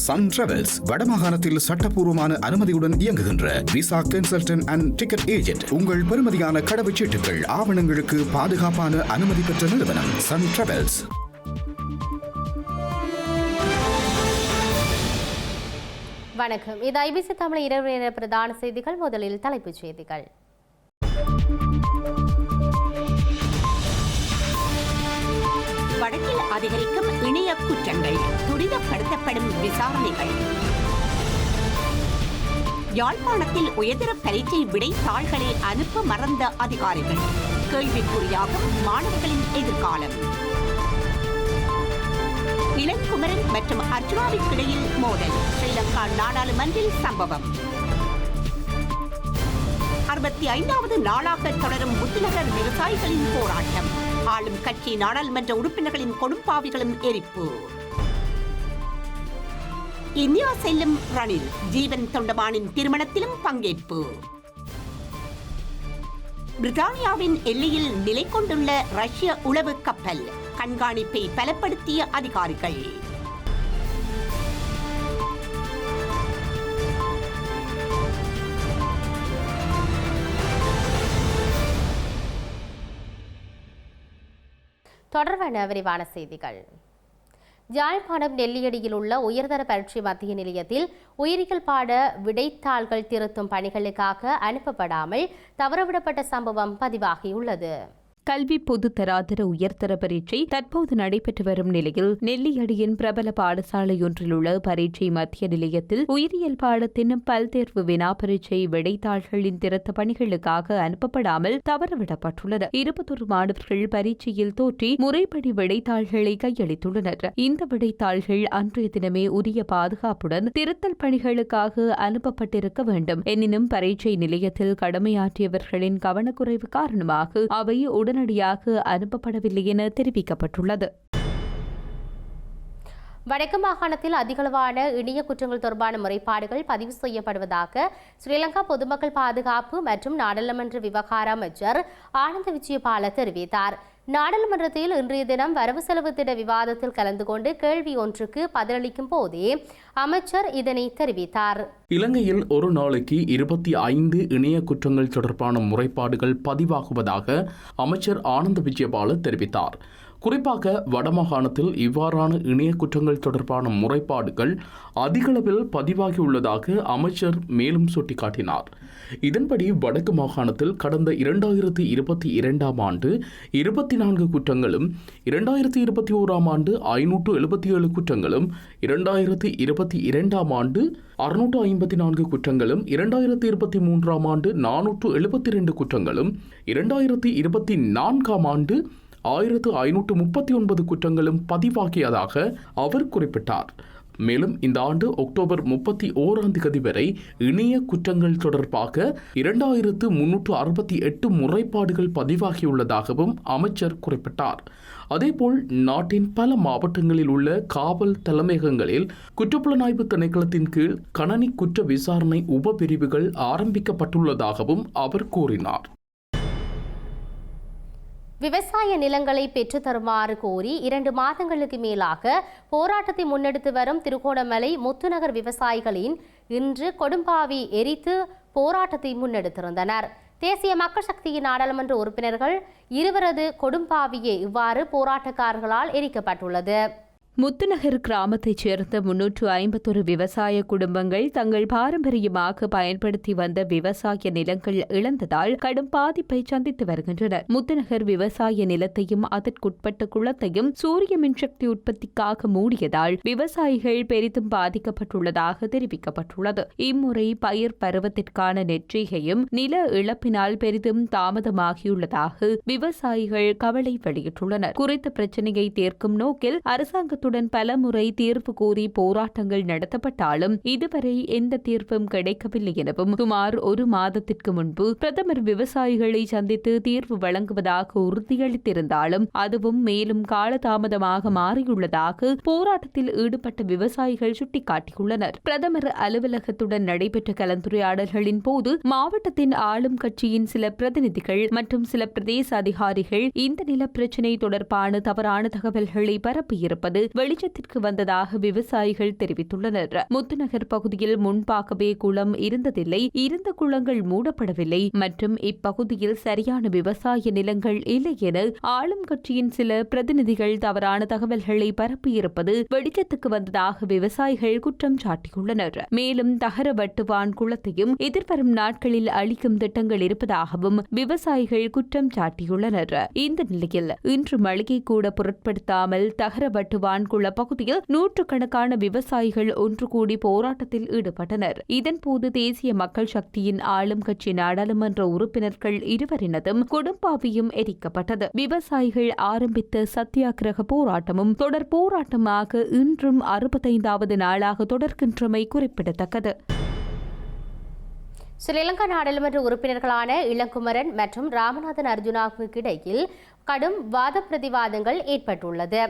Sun travels வடமாகாணத்தில் சட்டப்பூர்வமான அனுமதியுடன் இயங்குகின்ற visa consultant and ticket agent. உங்கள் பெறுமதியான கடவுச்சீட்டுகள் ஆவணங்களுக்கு பாதுகாப்பான அனுமதி பெற்ற நிறுவனம் சன் டிராவல்ஸ். வணக்கம். இது ஐபிசி தமிழ் இரவு நேர பிரதான செய்திகள். முதலில் தலைப்புச் செய்திகள். வடக்கில் அதிகரிக்கும் இணைய குற்றங்கள், துரிதப்படுத்தப்படும் விசாரணைகள். யாழ்ப்பாணத்தில் உயர்தர பரீட்சை விடைத்தாள்களை அனுப்ப மறந்த அதிகாரிகள், கேள்விக்குறியாகும் மாணவர்களின் எதிர்காலம். இளங்குமரன் மற்றும் அர்ஜுனாவிற்கிடையில் மோதல், ஸ்ரீலங்கா நாடாளுமன்றில் சம்பவம். 65வது நாளாக தொடரும் முத்துநகர் விவசாயிகளின் போராட்டம், ஆளும் கட்சி நாடாளுமன்ற உறுப்பினர்களின் கொடும்பாவிகளும் எரிப்பு. இந்தியா செல்லும் ரணில், ஜீவன் தொண்டமானின் திருமணத்திலும் பங்கேற்பு. பிரித்தானியாவின் எல்லையில் நிலை கொண்டுள்ள ரஷ்ய உளவு கப்பல், கண்காணிப்பை பலப்படுத்திய அதிகாரிகள். தொடர்பான விரிவான செய்திகள். யாழ்ப்பாணம் நெல்லியடியில் உள்ள உயர்தர பரீட்சை மத்திய நிலையத்தில் உயிரியல் பாட விடைத்தாள்கள் திருத்தும் பணிகளுக்காக அனுப்பப்படாமல் தவறவிடப்பட்ட சம்பவம் பதிவாகியுள்ளது. கல்வி பொதுத்தராதர உயர்தர பரீட்சை தற்போது நடைபெற்று வரும் நிலையில் நெல்லியடியின் பிரபல பாடசாலையொன்றில் உள்ள பரீட்சை மத்திய நிலையத்தில் உயிரியல் பாடத்தின் பல்தேர்வு வினா பரீட்சை விடைத்தாள்களின் திருத்த பணிகளுக்காக அனுப்பப்படாமல் தவறவிடப்பட்டுள்ளது. 21 மாணவர்கள் பரீட்சையில் தோற்றி முறைப்படி விடைத்தாள்களை கையளித்துள்ளனர். இந்த விடைத்தாள்கள் அன்றைய தினமே உரிய பாதுகாப்புடன் திருத்தல் பணிகளுக்காக அனுப்பப்பட்டிருக்க வேண்டும். எனினும் பரீட்சை நிலையத்தில் கடமையாற்றியவர்களின் கவனக்குறைவு காரணமாக அவை உடனடியாக அனுப்பப்படவில்லை என தெரிவிக்கப்பட்டுள்ளது. வடக்கு மாகாணத்தில் அதிகளவான இணைய குற்றங்கள் தொடர்பான முறைப்பாடுகள் பதிவு செய்யப்படுவதாக ஸ்ரீலங்கா பொதுமக்கள் பாதுகாப்பு மற்றும் நாடாளுமன்ற விவகார அமைச்சர் ஆனந்த விஜயபால தெரிவித்தார். நாடாளுமன்றத்தில் இன்றைய தினம் வரவு செலவு திட்ட விவாதத்தில் கலந்து கொண்டு கேள்வி ஒன்றுக்கு பதிலளிக்கும் போதே அமைச்சர் இதனை தெரிவித்தார். இலங்கையில் ஒரு நாளைக்கு 25 இணைய குற்றங்கள் தொடர்பான முறைப்பாடுகள் பதிவாகுவதாக அமைச்சர் ஆனந்த விஜயபால தெரிவித்தார். குறிப்பாக வடமாகாணத்தில் இவ்வாறான இணைய குற்றங்கள் தொடர்பான முறைப்பாடுகள் அதிகளவில் பதிவாகியுள்ளதாக அமைச்சர் மேலும் சுட்டிக்காட்டினார். இதன்படி வடக்கு மாகாணத்தில் கடந்த 2022 ஆண்டு 24 குற்றங்களும், 2021 ஆண்டு 577 குற்றங்களும், 2022 ஆண்டு 654 குற்றங்களும், 2023 ஆண்டு 472 குற்றங்களும், 2024 ஆண்டு 1539 குற்றங்களும் பதிவாகியதாக அவர் குறிப்பிட்டார். மேலும் இந்த ஆண்டு அக்டோபர் 31 வரை இணைய குற்றங்கள் தொடர்பாக 2368 முறைப்பாடுகள் பதிவாகியுள்ளதாகவும் அமைச்சர் குறிப்பிட்டார். அதேபோல் நாட்டின் பல மாவட்டங்களில் உள்ள காவல் தலைமையகங்களில் குற்றப்புலனாய்வு திணைக்களத்தின் கீழ் கணனி குற்ற விசாரணை உபபிரிவுகள் ஆரம்பிக்கப்பட்டுள்ளதாகவும் அவர் கூறினார். விவசாய நிலங்களை பெற்றுத் தருமாறு கோரி 2 மாதங்களுக்கு மேலாக போராட்டத்தை முன்னெடுத்து வரும் திருகோணமலை முத்துநகர் விவசாயிகளின் இன்று கொடும்பாவி எரித்து போராட்டத்தை முன்னெடுத்திருந்தனர். தேசிய மக்கள் சக்தியின் நாடாளுமன்ற உறுப்பினர்கள் இருவரது கொடும்பாவியே இவ்வாறு போராட்டக்காரர்களால் எரிக்கப்பட்டுள்ளது. முத்துநகர் கிராமத்தைச் சேர்ந்த 351 விவசாய குடும்பங்கள் தங்கள் பாரம்பரியமாக பயன்படுத்தி வந்த விவசாய நிலங்கள் இழந்ததால் கடும் பாதிப்பை சந்தித்து வருகின்றனர். முத்துநகர் விவசாய நிலத்தையும் அதற்குட்பட்ட குளத்தையும் சூரிய மின்சக்தி உற்பத்திக்காக மூடியதால் விவசாயிகள் பெரிதும் பாதிக்கப்பட்டுள்ளதாக தெரிவிக்கப்பட்டுள்ளது. இம்முறை பயிர் பருவத்திற்கான நெற்றிகையும் நில இழப்பினால் பெரிதும் தாமதமாகியுள்ளதாக விவசாயிகள் கவலை வெளியிட்டுள்ளனர். குறித்த பிரச்சினையை தீர்க்கும் நோக்கில் அரசாங்க பல முறை தீர்வு கோரி போராட்டங்கள் நடத்தப்பட்டாலும் இதுவரை எந்த தீர்வும் கிடைக்கவில்லை எனவும் சுமார் 1 மாதத்திற்கு முன்பு பிரதமர் விவசாயிகளை சந்தித்து தீர்வு வழங்குவதாக உறுதியளித்திருந்தாலும் அதுவும் மேலும் காலதாமதமாக மாறியுள்ளதாக போராட்டத்தில் ஈடுபட்ட விவசாயிகள் சுட்டிக்காட்டியுள்ளனர். பிரதமர் அலுவலகத்துடன் நடைபெற்ற கலந்துரையாடல்களின் போது மாவட்டத்தின் ஆளும் கட்சியின் சில பிரதிநிதிகள் மற்றும் சில பிரதேச அதிகாரிகள் இந்த நில பிரச்சினை தொடர்பான தவறான தகவல்களை பரப்பியிருப்பது வெளிச்சத்திற்கு வந்ததாக விவசாயிகள் தெரிவித்துள்ளனர். முத்துநகர் பகுதியில் முன்பாகவே குளம் இருந்ததில்லை, இருந்த குளங்கள் மூடப்படவில்லை மற்றும் இப்பகுதியில் சரியான விவசாய நிலங்கள் இல்லை என ஆளும் கட்சியின் சில பிரதிநிதிகள் தவறான தகவல்களை பரப்பியிருப்பது வெளிச்சத்துக்கு வந்ததாக விவசாயிகள் குற்றம் சாட்டியுள்ளனர். மேலும் தகரவட்டுவான் குளத்தையும் எதிர்வரும் நாட்களில் அளிக்கும் திட்டங்கள் இருப்பதாகவும் விவசாயிகள் குற்றம் சாட்டியுள்ளனர். இந்த நிலையில் இன்று மளிகை கூட பொருட்படுத்தாமல் தகரவட்டுவான் குள பகுதியில் நூற்றுக்கணக்கான விவசாயிகள் ஒன்று கூடி போராட்டத்தில் ஈடுபட்டனர். இதன்போது தேசிய மக்கள் சக்தியின் ஆளும் கட்சி நாடாளுமன்ற உறுப்பினர்கள் இருவரினதும் கொடும்பாவியும் எரிக்கப்பட்டது. விவசாயிகள் ஆரம்பித்த சத்தியாகிரக போராட்டமும் தொடர் போராட்டமாக இன்றும் 65வது நாளாக தொடர்கின்றமை குறிப்பிடத்தக்கது. ஸ்ரீலங்கா நாடாளுமன்ற உறுப்பினர்களான இளங்குமரன் மற்றும் ராமநாதன் அர்ஜுனாவுக்கு இடையில் கடும் வாத பிரதிவாதங்கள் ஏற்பட்டுள்ளது.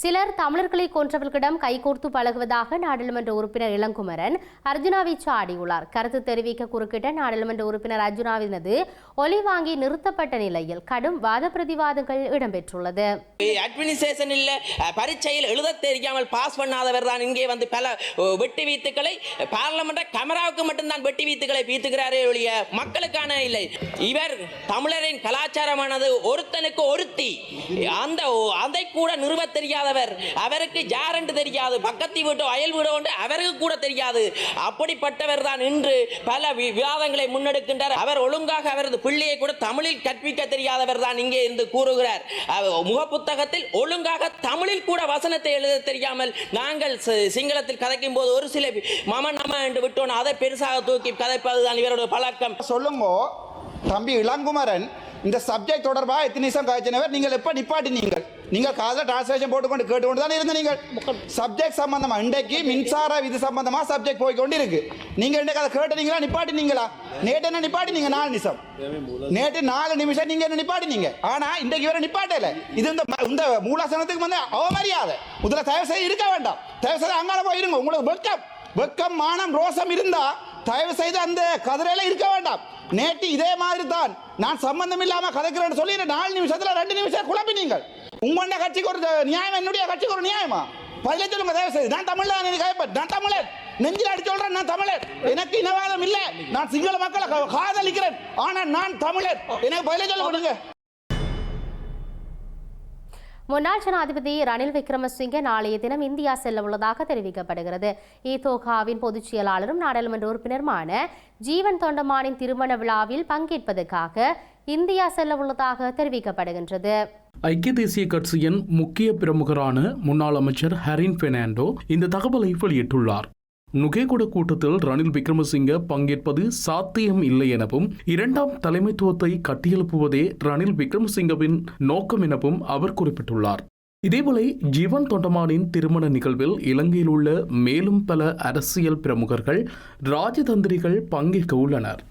சிலர் தமிழர்களை கொன்றவர்களிடம் கைகோர்த்து பழகுவதாக நாடாளுமன்ற உறுப்பினர் இளங்குமரன் அர்ஜுனாவை சாடியுள்ளார். கருத்து தெரிவிக்க குறுக்கிட்ட நாடாளுமன்ற உறுப்பினர் அர்ஜுனாவினது ஒலி வாங்கி நிறுத்தப்பட்ட நிலையில் கடும் வாத பிரதிவாதங்கள் இடம்பெற்றுள்ளது. அட்மினிஸ்ட்ரேஷன் பரீட்சையில் எழுத தெரியாமல் பாஸ் பண்ணாதவர் தான் இங்கே வந்து பல வெட்டி வீத்துக்களை பார்லமெண்ட் கமராவுக்கு மட்டும்தான் வெட்டி வீத்துக்களை வீத்துக்கிறாரே ஒழிய மக்களுக்கான இல்லை. இவர் தமிழரின் கலாச்சாரமானது ஒருத்தனுக்கு ஒருத்தி அதை கூட நிறுவ தெரியாத அவருக்கு யார் என்று தெரியாது, பக்கத்து வீட்டோ அயல் வீடோ அவருக்கு கூட தெரியாது. அப்படிப்பட்டவர் தான் இன்று பல விவாதங்களை முன்னெடுக்கின்றார். அவர் ஒழுங்காக அவரது பிள்ளையை கூட தமிழில் கற்பிக்க தெரியாதவர் தான் இங்கே இருந்து கூறுகிறார். முகப்புத்தகத்தில் ஒழுங்காக தமிழில் கூட வசனத்தை எழுத தெரியாமல் நாங்கள் சிங்களத்தில் கதைக்கும் போது ஒரு சில மம நம என்று விட்டோம், அதை பெருசாக தூக்கி கதைப்பதுதான் இவருடைய பழக்கம். சொல்லுங்க தம்பி இளங்குமரன், இந்த சப்ஜெக்ட் தொடர்பாக எத்தனை நிமிஷம் காய்ச்சினவர், நீங்கள் எப்போ நிப்பாட்டினீங்கள்? நீங்கள் காதில் டிரான்ஸ்லேஷன் போட்டுக்கொண்டு கேட்டுக்கொண்டு தான் இருந்த நீங்கள் சப்ஜெக்ட் சம்பந்தமாக இன்றைக்கு மின்சார விதி சம்பந்தமாக சப்ஜெக்ட் போய்கொண்டு இருக்கு. நீங்கள் இன்றைக்கு அதை கேட்டுனீங்களா, நிப்பாட்டினீங்களா? நேற்று என்ன நிப்பாட்டினீங்க? 4 நிமிஷம். நேற்று 4 நிமிஷம் நீங்கள் என்ன நிப்பாட்டினீங்க. ஆனால் இன்றைக்கு வேற நிப்பாட்டல. இது இந்த மூலாசனத்துக்கு வந்து அவமரியாதை. முதல்ல தயவு செய்து இருக்க வேண்டாம். தயவு செய்து அங்கால போய் இருங்க. உங்களுக்கு வெக்கம் மானம் ரோசம் இருந்தா தயவு செய்து அந்த கதிரையில இருக்க வேண்டாம். நேற்று இதே மாதிரி தான் நான் சம்பந்தம் இல்லாம கதைக்கிறேன்னு சொல்லி 4 நிமிஷத்துல 2 நிமிஷம் குழப்பினீங்க. உங்களோட கட்சிக்கு ஒரு நியாயம், என்னுடைய கட்சிக்கு ஒரு நியாயமா? பதில சொல்லுங்க தயவு செய்து. நான் தமிழ் தான், நான் தமிழர், நெஞ்சில் அடிச்சு சொல்றேன். நான் தமிழர், எனக்கு இனவாதம் இல்லை. நான் சிங்கள மக்களை காதலிக்கிறேன், ஆனா நான் தமிழர். எனக்கு பதில சொல்லுங்க. முன்னாள் ஜனாதிபதி ரணில் விக்ரமசிங்கே நாளைய தினம் இந்தியா செல்ல உள்ளதாக தெரிவிக்கப்படுகிறது. ஈதோகாவின் பொதுச் செயலாளரும் நாடாளுமன்ற உறுப்பினருமான ஜீவன் தொண்டமானின் திருமண விழாவில் பங்கேற்பதற்காக இந்தியா செல்ல உள்ளதாக தெரிவிக்கப்படுகின்றது. ஐக்கிய தேசிய கட்சியின் முக்கிய பிரமுகரான முன்னாள் அமைச்சர் ஹரின் பெர்னாண்டோ இந்த தகவலை வெளியிட்டுள்ளார். நுகேகொட கூட்டத்தில் ரணில் விக்ரமசிங்க பங்கேற்பது சாத்தியம் இல்லை எனவும் 2ஆம் தலைமைத்துவத்தை கட்டியெழுப்புவதே ரணில் விக்ரமசிங்கவின் நோக்கம் எனவும் அவர் குறிப்பிட்டுள்ளார். இதேபோல ஜீவன் தொண்டமானின் திருமண நிகழ்வில் இலங்கையில் உள்ள மேலும் பல அரசியல் பிரமுகர்கள், ராஜதந்திரிகள் பங்கேற்க உள்ளனர்.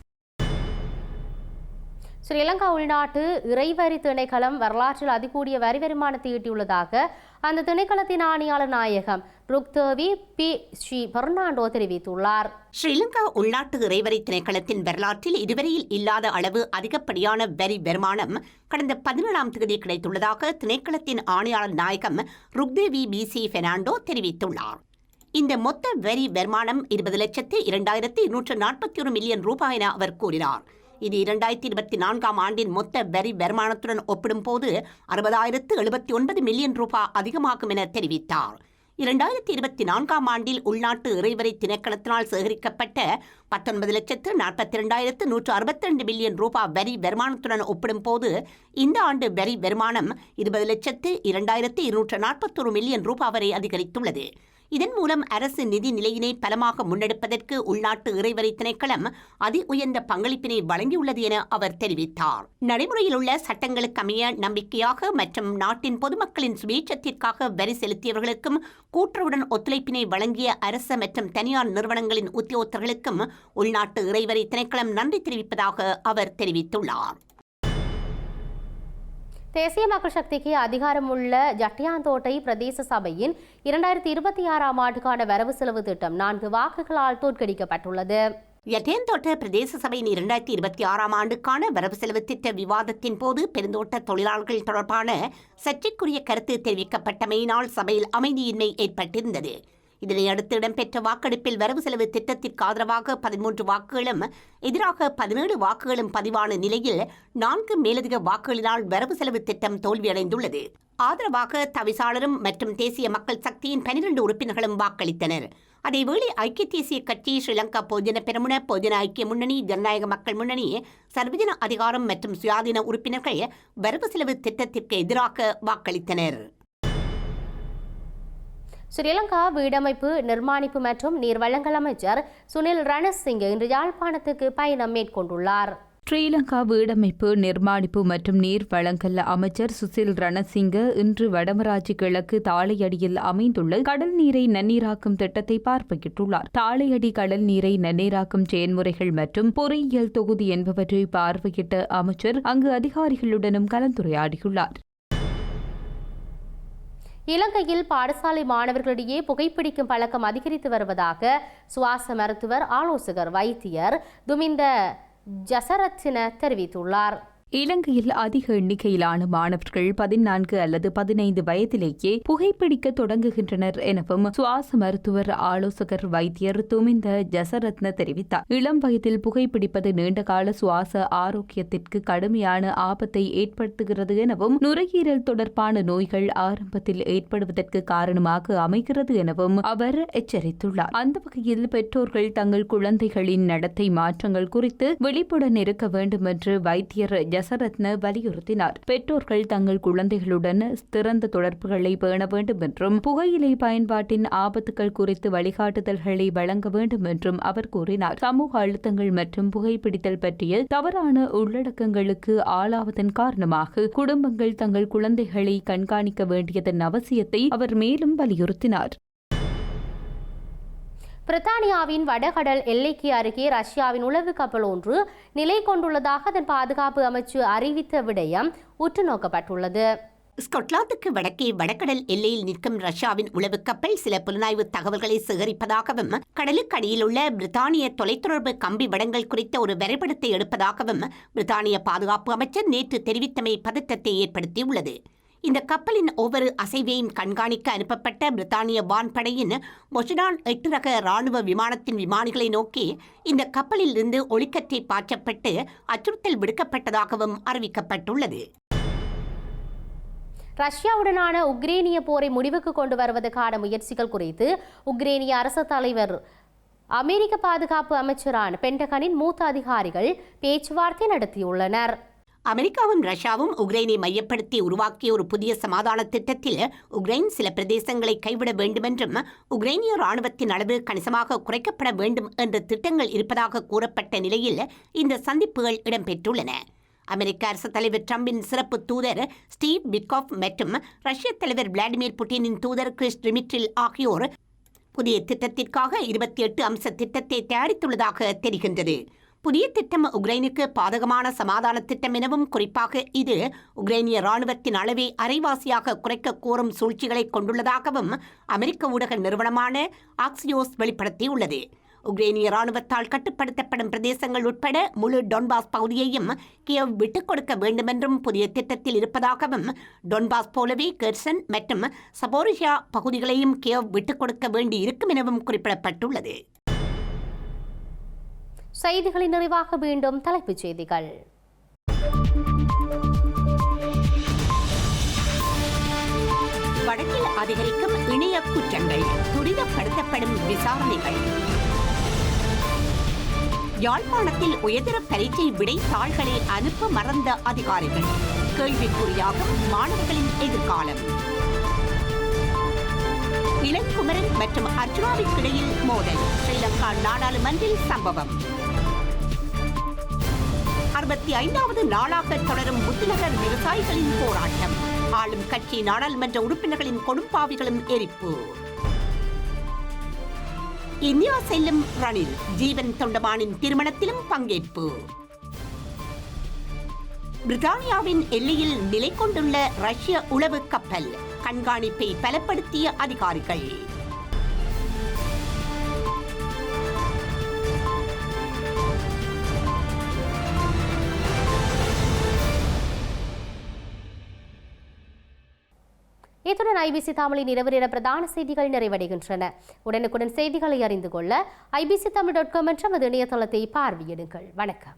ஸ்ரீலங்கா உள்நாட்டு இறைவரி திணைக்களம் வரலாற்றில் அதிகூடிய வரி வருமானத்தை ஈட்டியுள்ளதாக அந்த திணைக்களத்தின் ஆணையாளர் நாயகம் ருக்தேவி பி ஸ்ரீ பெர்னாண்டோ தெரிவித்துள்ளார். ஸ்ரீலங்கா உள்நாட்டு இறைவரி திணைக்களத்தின் வரலாற்றில் இதுவரையில் இல்லாத அளவு அதிகப்படியான வரி வருமானம் கடந்த 17ஆம் தேதி கிடைத்துள்ளதாக திணைக்களத்தின் ஆணையாளர் நாயகம் ருக்தேவி பி சி பெர்னாண்டோ தெரிவித்துள்ளார். இந்த மொத்த வரி வருமானம் 20,0241 மில்லியன் ரூபாய் என அவர் கூறினார். இது 2024ஆம் ஆண்டின் மொத்த வரி வருமானத்துடன் ஒப்பிடும்போது 60,079 மில்லியன் ரூபாய் அதிகமாகும் என தெரிவித்தார். 2024ஆம் ஆண்டில் உள்நாட்டு இறைவரி திணைக்களத்தினால் சேகரிக்கப்பட்ட 19,42,162 மில்லியன் ரூபாய் வரி வருமானத்துடன் ஒப்பிடும்போது இந்த ஆண்டு வரி வருமானம் 20,02,241 மில்லியன் ரூபாய் வரை அதிகரித்துள்ளது. இதன் மூலம் அரசு நிதி நிலையினை பலமாக முன்னெடுப்பதற்கு உள்நாட்டு இறைவரி திணைக்களம் அதி உயர்ந்த பங்களிப்பினை வழங்கியுள்ளது என அவர் தெரிவித்தார். நடைமுறையில் உள்ள சட்டங்களுக்கு அமைய நம்பிக்கையாக மற்றும் நாட்டின் பொதுமக்களின் சுபீட்சத்திற்காக வரி செலுத்தியவர்களுக்கும் கூட்டுறவுடன் ஒத்துழைப்பினை வழங்கிய அரசு மற்றும் தனியார் நிறுவனங்களின் உத்தியோகத்தர்களுக்கும் உள்நாட்டு இறைவரி திணைக்களம் நன்றி தெரிவிப்பதாக அவர் தெரிவித்துள்ளார். தேசிய மக்கள் சக்திக்கு அதிகாரமுள்ள ஜட்டியாந்தோட்டை பிரதேச சபையின் 2026ஆம் ஆண்டுக்கான வரவு செலவு திட்டம் 4 வாக்குகளால் தோற்கடிக்கப்பட்டுள்ளது. யட்டேந்தோட்ட பிரதேச சபையின் 2026 ஆண்டுக்கான வரவு செலவு திட்ட விவாதத்தின் போது பெருந்தோட்ட தொழிலாளர்கள் தொடர்பான சர்ச்சைக்குரிய கருத்து தெரிவிக்கப்பட்டமையினால் சபையில் அமைதியின்மை ஏற்பட்டிருந்தது. இதனையடுத்து இடம்பெற்ற வாக்கெடுப்பில் வரவு செலவு திட்டத்திற்கு ஆதரவாக 13 வாக்குகளும் எதிராக 17 வாக்குகளும் பதிவான நிலையில் 4 மேலதிக வாக்குகளினால் வரவு செலவு திட்டம் தோல்வியடைந்துள்ளது. ஆதரவாக தவிசாளரும் மற்றும் தேசிய மக்கள் சக்தியின் 12 உறுப்பினர்களும் வாக்களித்தனர். அதேவேளை ஐக்கிய தேசிய கட்சி, ஸ்ரீலங்கா பொதுஜன பெரமுன, பொதுஜன ஐக்கிய முன்னணி, ஜனநாயக மக்கள் முன்னணி, சர்வஜன அதிகாரம் மற்றும் சுயாதீன உறுப்பினர்கள் வரவு செலவு திட்டத்திற்கு எதிராக வாக்களித்தனர். ஸ்ரீலங்கா வீடமைப்பு, நிர்மாணிப்பு மற்றும் நீர்வளங்கள் அமைச்சர் சுனில் ரணசிங்க இன்று யாழ்ப்பாணத்துக்கு பயணம் மேற்கொண்டுள்ளார். ஸ்ரீலங்கா வீடமைப்பு, நிர்மாணிப்பு மற்றும் நீர் வழங்கல் அமைச்சர் சுசில் ரணசிங்க இன்று வடமராட்சி கிழக்கு தாளையடியில் அமைந்துள்ள கடல் நீரை நன்னீராக்கும் திட்டத்தை பார்வையிட்டுள்ளார். தாளையடி கடல் நீரை நன்னீராக்கும் செயல்முறைகள் மற்றும் பொறியியல் தொகுதி என்பவற்றை பார்வையிட்ட அமைச்சர் அங்கு அதிகாரிகளுடனும் கலந்துரையாடியுள்ளார். இலங்கையில் பாடசாலை மாணவர்களிடையே புகைப்பிடிக்கும் பழக்கம் அதிகரித்து வருவதாக சுவாச மருத்துவர் ஆலோசகர் வைத்தியர் துமிந்த ஜசரத்ன தெரிவித்துள்ளார். இலங்கையில் அதிக எண்ணிக்கையிலான மாணவர்கள் 14 அல்லது 15 வயதிலேயே புகைப்பிடிக்க தொடங்குகின்றனர் எனவும் சுவாச மருத்துவர் ஆலோசகர் வைத்தியர் துமிந்த ஜசரத்ன தெரிவித்தார். இளம் வயதில் புகைப்பிடிப்பது நீண்டகால சுவாச ஆரோக்கியத்திற்கு கடுமையான ஆபத்தை ஏற்படுத்துகிறது எனவும் நுரையீரல் தொடர்பான நோய்கள் ஆரம்பத்தில் ஏற்படுவதற்கு காரணமாக அமைகிறது எனவும் அவர் எச்சரித்துள்ளார். அந்த வகையில் பெற்றோர்கள் தங்கள் குழந்தைகளின் நடத்தை மாற்றங்கள் குறித்து விழிப்புடன் இருக்க வேண்டும் என்று வைத்தியர் ஜசரத்ன வலியுறுத்தினார். பெற்றோர்கள் தங்கள் குழந்தைகளுடன் திறந்த தொடர்புகளை பேண வேண்டும் என்றும் புகையிலை பயன்பாட்டின் ஆபத்துகள் குறித்து வழிகாட்டுதல்களை வழங்க வேண்டும் என்றும் அவர் கூறினார். சமூக அழுத்தங்கள் மற்றும் புகைப்பிடித்தல் பற்றிய தவறான உள்ளடக்கங்களுக்கு ஆளாவதன் காரணமாக குடும்பங்கள் தங்கள் குழந்தைகளை கண்காணிக்க வேண்டியதன் அவசியத்தை அவர் மேலும் வலியுறுத்தினார். பிரித்தானியாவின் வடகடல் எல்லைக்கு அருகே ரஷ்யாவின் உளவு கப்பல் ஒன்று நிலை கொண்டுள்ளதாக அதன் பாதுகாப்பு அமைச்சு அறிவித்த விடயம் உற்று நோக்கப்பட்டுள்ளது. ஸ்கொட்லாந்துக்கு வடக்கே வடகடல் எல்லையில் நிற்கும் ரஷ்யாவின் உளவு கப்பல் சில புலனாய்வு தகவல்களை சேகரிப்பதாகவும் கடலுக்கு அடியில் உள்ள பிரித்தானிய தொலைத்தொடர்பு கம்பி வடங்கள் குறித்த ஒரு வரைபடத்தை எடுப்பதாகவும் பிரித்தானிய பாதுகாப்பு அமைச்சர் நேற்று தெரிவித்தமை பதற்றத்தை ஏற்படுத்தியுள்ளது. இந்த கப்பலின் ஒவ்வொரு அசைவையும் கண்காணிக்க அனுப்பப்பட்ட பிரித்தானிய வான்படையின் மொஷடான் 8 ரக ராணுவ விமானத்தின் விமானிகளை நோக்கி இந்த கப்பலில் இருந்து ஒளிக்கற்றை பாய்ச்சப்பட்டு அச்சுறுத்தல் விடுக்கப்பட்டதாகவும் அறிவிக்கப்பட்டுள்ளது. ரஷ்யாவுடனான உக்ரேனிய போரை முடிவுக்கு கொண்டு வருவதற்கான முயற்சிகள் குறித்து உக்ரேனிய அரசு தலைவர், அமெரிக்க பாதுகாப்பு அமைச்சரான பென்டகனின் மூத்த அதிகாரிகள் பேச்சுவார்த்தை நடத்தியுள்ளனர். அமெரிக்காவும் ரஷ்யாவும் உக்ரைனை மையப்படுத்தி உருவாக்கிய ஒரு புதிய சமாதான திட்டத்தில் உக்ரைன் சில பிரதேசங்களை கைவிட வேண்டுமென்றும் உக்ரைனிய ராணுவத்தின் அளவு கணிசமாக குறைக்கப்பட வேண்டும் என்ற திட்டங்கள் இருப்பதாக கூறப்பட்ட நிலையில் இந்த சந்திப்புகள் இடம்பெற்றுள்ளன. அமெரிக்க அரசு தலைவர் டிரம்பின் சிறப்பு தூதர் ஸ்டீவ் விட்காஃப் மற்றும் ரஷ்ய தலைவர் விளாடிமிர் புட்டினின் தூதர் கிறிஸ் டிமிட்ரில் ஆகியோர் புதிய திட்டத்திற்காக 28 அம்ச திட்டத்தை தயாரித்துள்ளதாக தெரிகின்றது. புதிய திட்டம் உக்ரைனுக்கு பாதகமான சமாதான திட்டம் எனவும் குறிப்பாக இது உக்ரைனிய ராணுவத்தின் அளவை அரைவாசியாக குறைக்க கோரும் சூழ்ச்சிகளை கொண்டுள்ளதாகவும் அமெரிக்க ஊடக நிறுவனமான ஆக்சியோஸ் வெளிப்படுத்தியுள்ளது. உக்ரைனிய ராணுவத்தால் கட்டுப்படுத்தப்படும் பிரதேசங்கள் உட்பட முழு டொன்பாஸ் பகுதியையும் கியவ் விட்டுக் கொடுக்க வேண்டுமென்றும் புதிய திட்டத்தில் இருப்பதாகவும் டொன்பாஸ் போலவே கெர்சன் மற்றும் சபோரிஷியா பகுதிகளையும் கியவ் விட்டுக் கொடுக்க வேண்டி இருக்கும் எனவும் குறிப்பிடப்பட்டுள்ளது. செய்திகளின் நிறைவாக மீண்டும் தலைப்புச் செய்திகள். வடக்கில் அதிகரிக்கும் இணைய குற்றங்கள், துரிதப்படுத்தப்படும் விசாரணைகள். யாழ்ப்பாணத்தில் உயர்தர பரீட்சை விடைத்தாள்களை அனுப்ப மறந்த அதிகாரிகள், கேள்விக்குறியாகும் மாணவர்களின் எதிர்காலம். இளங்குமரன் மற்றும் அர்ஜுனாவிற்கிடையில் மோதல், ஸ்ரீலங்கா நாடாளுமன்றில் சம்பவம். 65வது நாளாக தொடரும் முத்துநகர் விவசாயிகளின் போராட்டம், ஆளும் கட்சி நாடாளுமன்ற உறுப்பினர்களின் கொடும்பாவிகளும் எரிப்பு. இந்தியா செல்லும் ரணில், ஜீவன் தொண்டமானின் திருமணத்திலும் பங்கேற்பு. பிரித்தானியாவின் எல்லையில் நிலை கொண்டுள்ள ரஷ்ய உளவு கப்பல், கண்காணிப்பை பலப்படுத்திய அதிகாரிகள். இத்துடன் ஐபிசி தமிழின் இரவு நேர பிரதான செய்திகள் நிறைவடைகின்றன. உடனுக்குடன் செய்திகளை அறிந்து கொள்ள ibctamil.com என்ற இணையதளத்தை பார்வையிடுங்கள். வணக்கம்.